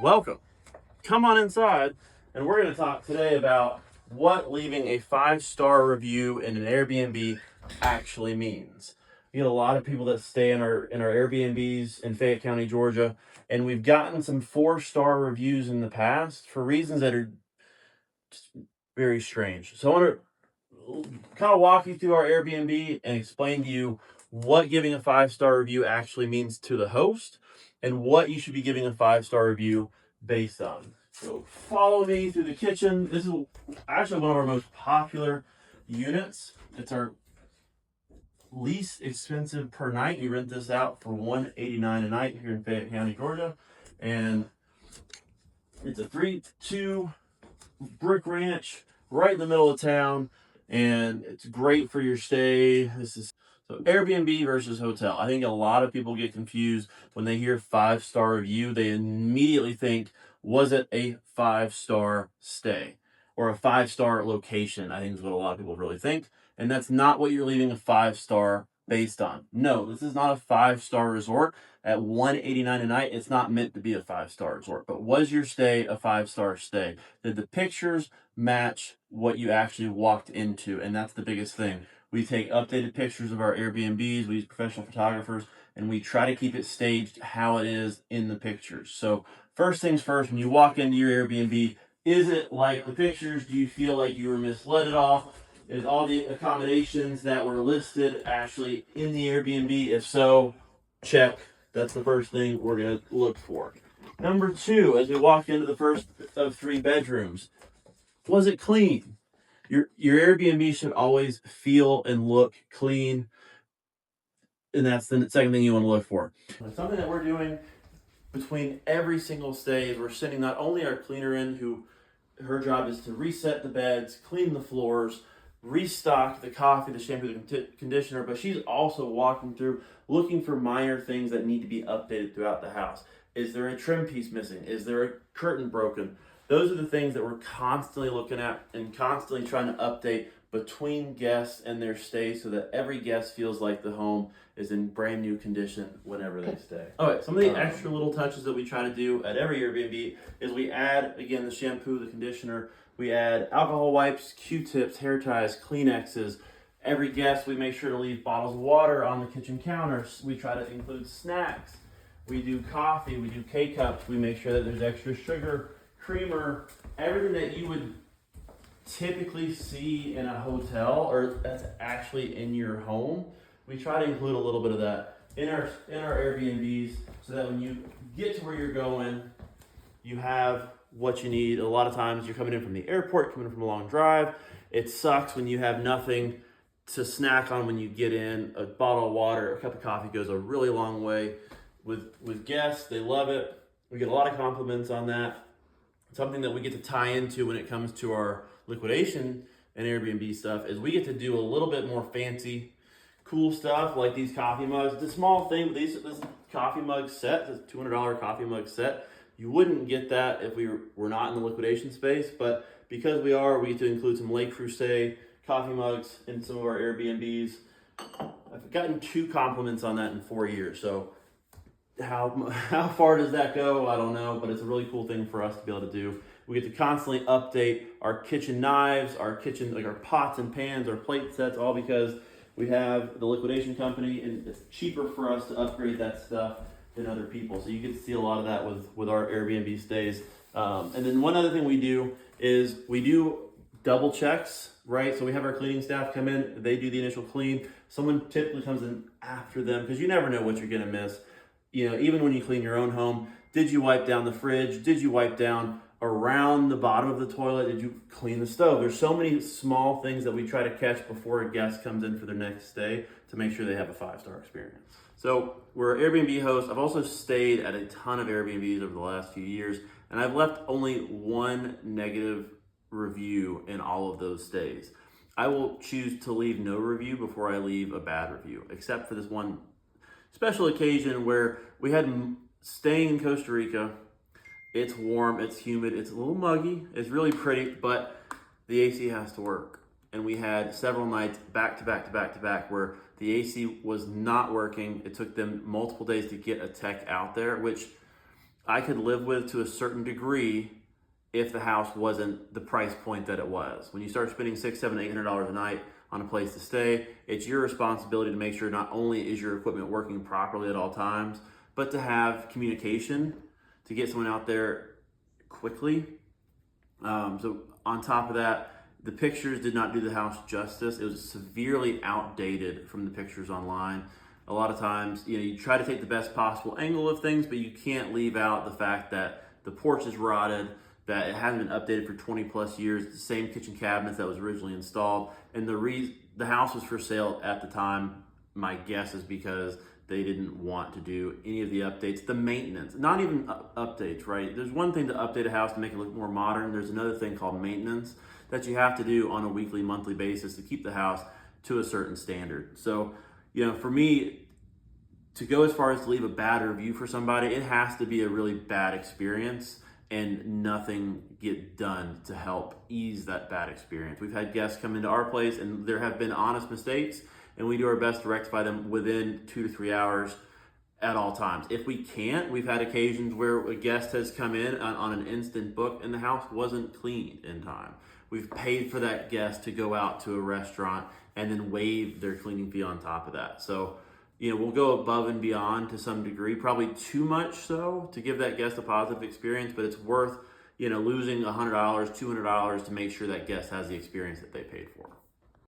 Welcome. Come on inside, and we're going to talk today about what leaving a 5-star review in an Airbnb actually means. We get a lot of people that stay in our Airbnbs in Fayette County, Georgia, and we've gotten some 4-star reviews in the past for reasons that are just very strange. So I want to kind of walk you through our Airbnb and explain to you what giving a 5-star review actually means to the host and what you should be giving a 5-star review based on. So follow me through the kitchen. This is actually one of our most popular units. It's our least expensive per night. We rent this out for $189 a night here in Fayette County, Georgia. And it's a 3-2 brick ranch right in the middle of town. And it's great for your stay. This is so Airbnb versus hotel. I think a lot of people get confused when they hear 5-star review. They immediately think, was it a 5-star stay or a 5-star location? I think is what a lot of people really think. And that's not what you're leaving a 5-star based on. No, this is not a 5-star resort. At $189 a night, it's not meant to be a 5-star resort. But was your stay a 5-star stay? Did the pictures match what you actually walked into? And that's the biggest thing. We take updated pictures of our Airbnbs, we use professional photographers, and we try to keep it staged how it is in the pictures. So first things first, when you walk into your Airbnb, is it like the pictures? Do you feel like you were misled at all? Is all the accommodations that were listed actually in the Airbnb? If so, check. That's the first thing we're going to look for. Number 2, as we walk into the first of 3 bedrooms, was it clean? Your Airbnb should always feel and look clean, and that's the second thing you want to look for. Something that we're doing between every single stay is we're sending not only our cleaner in, who her job is to reset the beds, clean the floors, restock the coffee, the shampoo, the conditioner, but she's also walking through looking for minor things that need to be updated throughout the house. Is there a trim piece missing? Is there a curtain broken? Those are the things that we're constantly looking at and constantly trying to update between guests and their stay so that every guest feels like the home is in brand new condition whenever they stay. All right, some of the extra little touches that we try to do at every Airbnb is we add, again, the shampoo, the conditioner, we add alcohol wipes, Q-tips, hair ties, Kleenexes. Every guest, we make sure to leave bottles of water on the kitchen counters. We try to include snacks. We do coffee, we do K-cups. We make sure that there's extra sugar, creamer, everything that you would typically see in a hotel or that's actually in your home. We try to include a little bit of that in our Airbnbs so that when you get to where you're going, you have what you need. A lot of times you're coming in from the airport, coming in from a long drive. It sucks when you have nothing to snack on when you get in. A bottle of water, a cup of coffee goes a really long way with guests. They love it. We get a lot of compliments on that. Something that we get to tie into when it comes to our liquidation and Airbnb stuff is we get to do a little bit more fancy, cool stuff like these coffee mugs. It's a small thing, but this coffee mug set, this $200 coffee mug set, you wouldn't get that if we were not in the liquidation space, but because we are, we get to include some Le Creuset coffee mugs in some of our Airbnbs. I've gotten 2 compliments on that in 4 years, so how far does that go? I don't know, but it's a really cool thing for us to be able to do. We get to constantly update our kitchen knives, our kitchen, like our pots and pans, our plate sets, all because we have the liquidation company, and it's cheaper for us to upgrade that stuff than other people. So you get to see a lot of that with our Airbnb stays. And then one other thing we do is we do double checks, right? So we have our cleaning staff come in, they do the initial clean. Someone typically comes in after them because you never know what you're gonna miss. You know, even when you clean your own home, did you wipe down the fridge? Did you wipe down around the bottom of the toilet? Did you clean the stove? There's so many small things that we try to catch before a guest comes in for their next stay to make sure they have a 5-star experience. So we're Airbnb hosts. I've also stayed at a ton of Airbnbs over the last few years, and I've left only 1 negative review in all of those stays. I will choose to leave no review before I leave a bad review, except for this one special occasion where we had staying in Costa Rica. It's warm, it's humid, it's a little muggy, it's really pretty, but the AC has to work. And we had several nights back to back where the AC was not working. It took them multiple days to get a tech out there, which I could live with to a certain degree if the house wasn't the price point that it was. When you start spending $600, $700, $800 a night on a place to stay, it's your responsibility to make sure not only is your equipment working properly at all times, but to have communication, to get someone out there quickly. So on top of that, the pictures did not do the house justice. It was severely outdated from the pictures online. A lot of times, you try to take the best possible angle of things, but you can't leave out the fact that the porch is rotted, that it hasn't been updated for 20 plus years, the same kitchen cabinets that was originally installed, and the house was for sale at the time. My guess is because they didn't want to do any of the updates, the maintenance, not even updates, right? There's one thing to update a house to make it look more modern. There's another thing called maintenance that you have to do on a weekly, monthly basis to keep the house to a certain standard. So, for me, to go as far as to leave a bad review for somebody, it has to be a really bad experience and nothing get done to help ease that bad experience. We've had guests come into our place and there have been honest mistakes, and we do our best to rectify them within 2 to 3 hours at all times. If we can't, we've had occasions where a guest has come in on an instant book and the house wasn't cleaned in time. We've paid for that guest to go out to a restaurant and then waive their cleaning fee on top of that. So, we'll go above and beyond to some degree, probably too much so to give that guest a positive experience, but it's worth, losing $100, $200 to make sure that guest has the experience that they paid for.